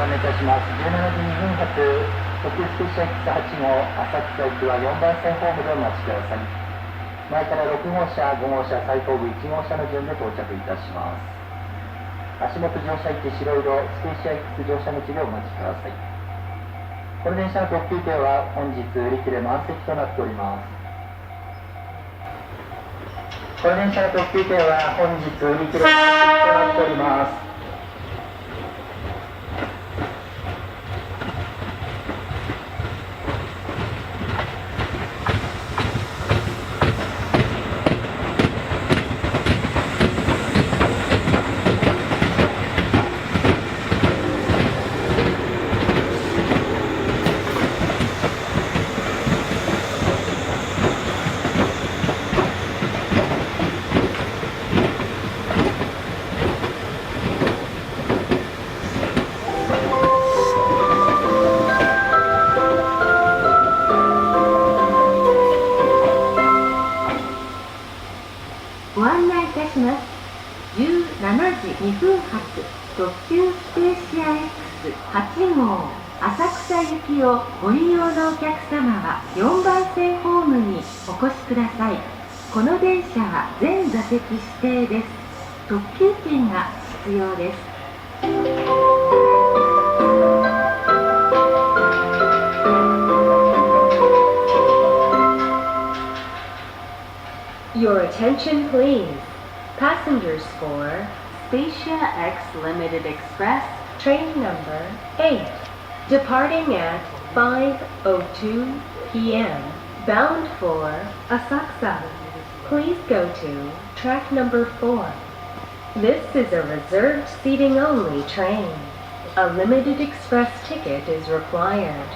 案内いたします。17時2分発特急スペシャル X8 号浅草行きは4番線ホームでお待ちください。前から6号車、5号車、最後部1号車の順で到着いたします。足元乗車駅白色スペシャル X 乗車口でお待ちください。この電車の特急券は本日売り切れ満席となっております。この電車の特急券は本日売り切れ満席となっております。ご案内いたします。17時2分発特急スペーシア X8 号浅草行きをご利用のお客様は4番線ホームにお越しください。この電車は全座席指定です。特急券が必要です。Your attention please. Passengers for Spacia X Limited Express train number 8 departing at 5:02 p.m. bound for Asakusa. Please go to track number 4. This is a reserved seating only train. A limited express ticket is required.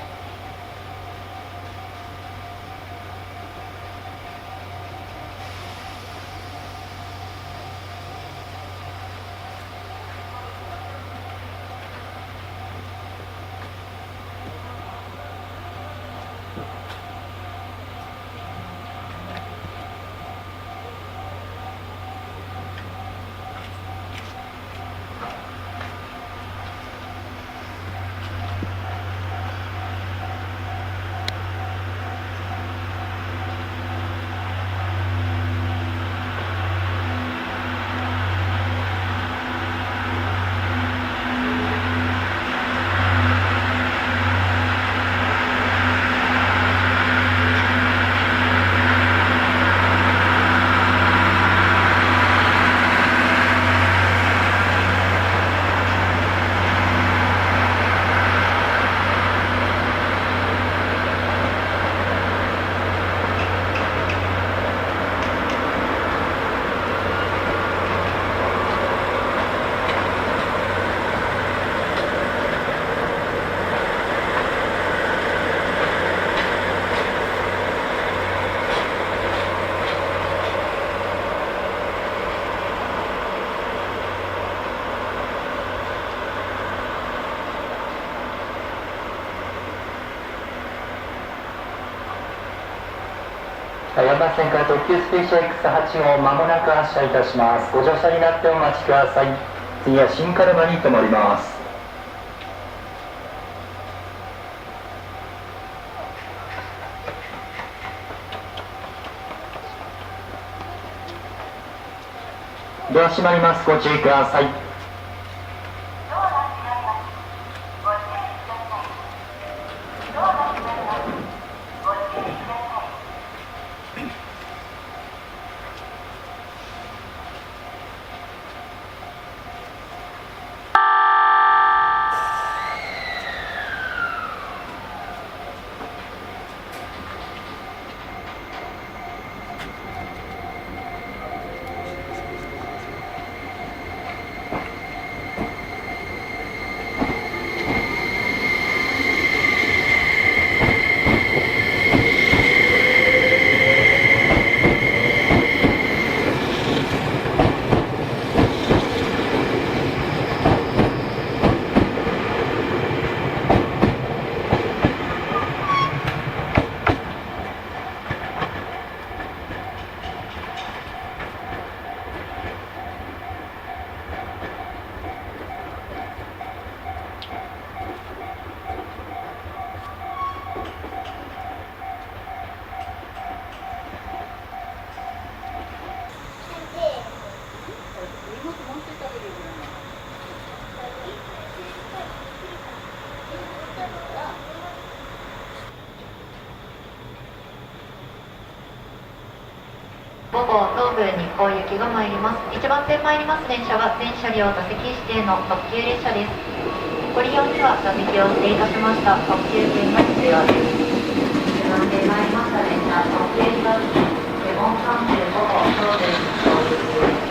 4番線から特急スペーシア X8 号まもなく発車いたします。ご乗車になってお待ちください。次は新カルマに停まります。ドア閉まります。ご注意ください。方東武日光行きが参ります。1番線参ります電車は全車両座席指定の特急列車です。ご利用には座席を指定いたしました特急券が必要です。1番線参りました電車特急列車レモン35号東武日光行きです。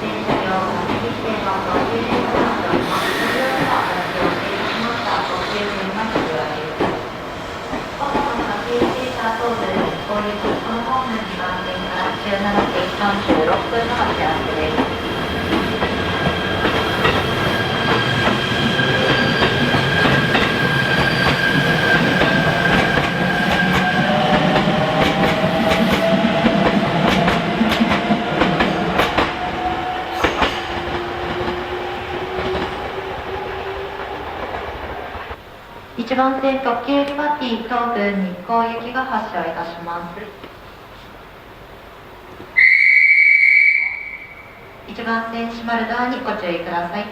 全車両座席指定の特急列車となっております。ご利用には座席を指定いたしました特急券が必要です。本日の特急列車東武日光行きこのホーム2番線から17時36分の発車です。1番線特急リバティ東武日光行きが発車いたします。1番線閉まるドアにご注意ください。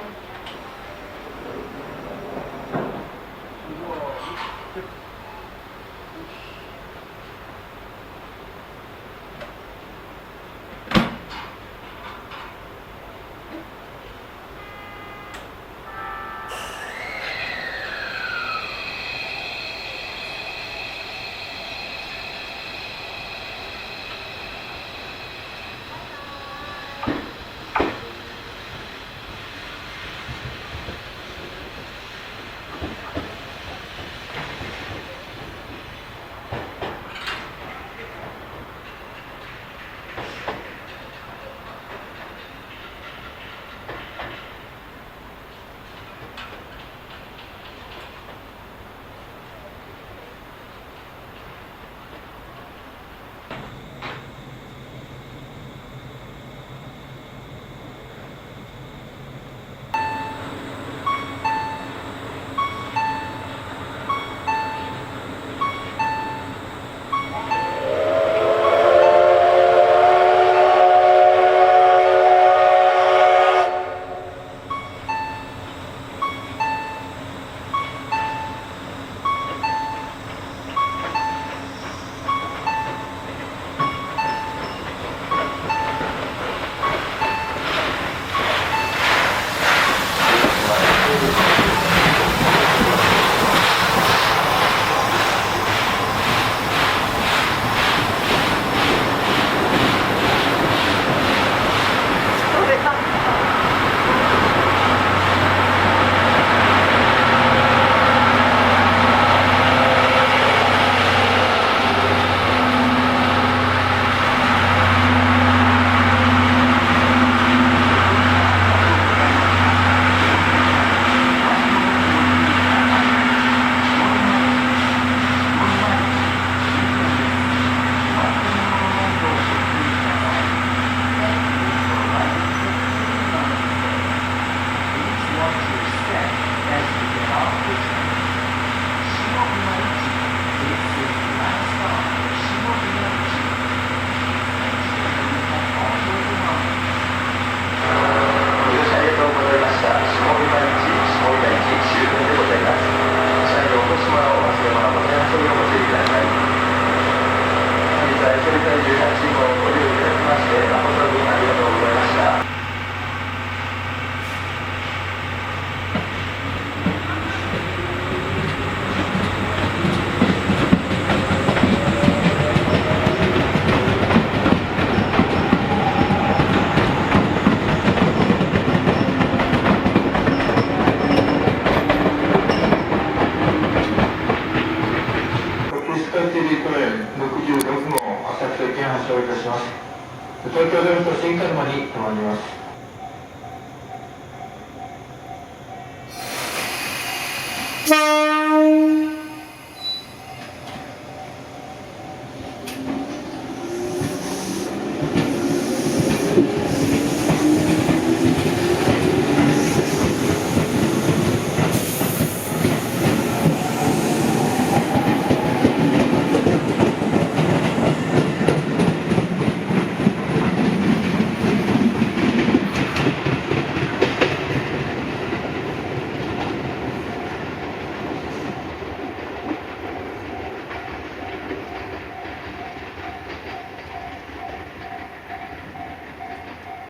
東京電鉄新鹿沼に停まります。